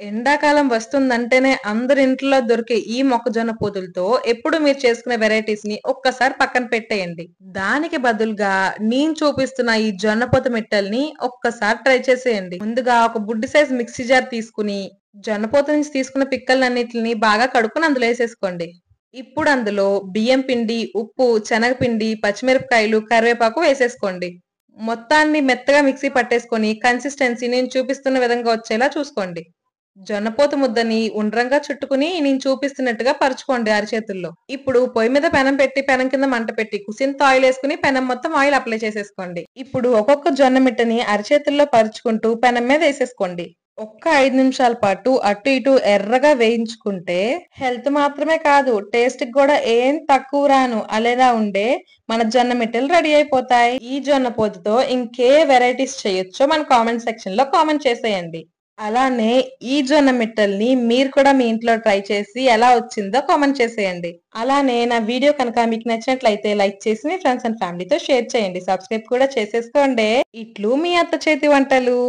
ఎండాకాలం వస్తుందంటేనే అందరి ఇంట్లో దొరికే ఈ మొక్కజొన్న పొతులతో ఎప్పుడు మీరు చేసుకునే వెరైటీస్ ని ఒక్కసారి పక్కన పెట్టేయండి. దానికి బదులుగా నేను చూపిస్తున్న ఈ జొన్న పొతు మిట్టల్ని ఒక్కసారి ట్రై చేసేయండి. ముందుగా ఒక బుడ్డి సైజ్ మిక్సీ జార్ తీసుకుని జొన్న పొతు నుంచి తీసుకున్న పిక్కలన్నిటిని బాగా కడుక్కుని అందులో వేసేసుకోండి. ఇప్పుడు అందులో బియ్యం పిండి, ఉప్పు, శనగపిండి, పచ్చిమిరపకాయలు, కరివేపాకు వేసేసుకోండి. మొత్తాన్ని మెత్తగా మిక్సీ పట్టేసుకొని కన్సిస్టెన్సీ నేను చూపిస్తున్న విధంగా వచ్చేలా చూసుకోండి. జొన్నపోతు ముద్దని ఉండ్రంగా చుట్టుకుని నేను చూపిస్తున్నట్టుగా పరుచుకోండి అరచేతుల్లో. ఇప్పుడు పొయ్యి మీద పెనం పెట్టి పెనం కింద మంట పెట్టి కుసింత ఆయిల్ వేసుకుని పెనం మొత్తం ఆయిల్ అప్లై చేసేసుకోండి. ఇప్పుడు ఒక్కొక్క జొన్న మిట్టని అరచేతుల్లో పరుచుకుంటూ పెనం మీద వేసేసుకోండి. ఒక్క 5 నిమిషాల పాటు అటు ఇటు ఎర్రగా వేయించుకుంటే హెల్త్ మాత్రమే కాదు టేస్ట్ కి కూడా ఏం తక్కువ రాను అలేలా ఉండే మన జొన్న మిట్టలు రెడీ అయిపోతాయి. ఈ జొన్న పోతుతో ఇంకే వెరైటీస్ చేయొచ్చో మన కామెంట్ సెక్షన్ లో కామెంట్ చేసేయండి. అలానే ఈ జొన్న మిట్టల్ని మీరు కూడా మీ ఇంట్లో ట్రై చేసి ఎలా వచ్చిందో కామెంట్ చేసేయండి. అలానే నా వీడియో కనుక మీకు నచ్చినట్లయితే లైక్ చేసి మీ ఫ్రెండ్స్ అండ్ ఫ్యామిలీతో షేర్ చేయండి. సబ్స్క్రైబ్ కూడా చేసేసుకోండి. ఇట్లు మీ అత్త చేతి వంటలు.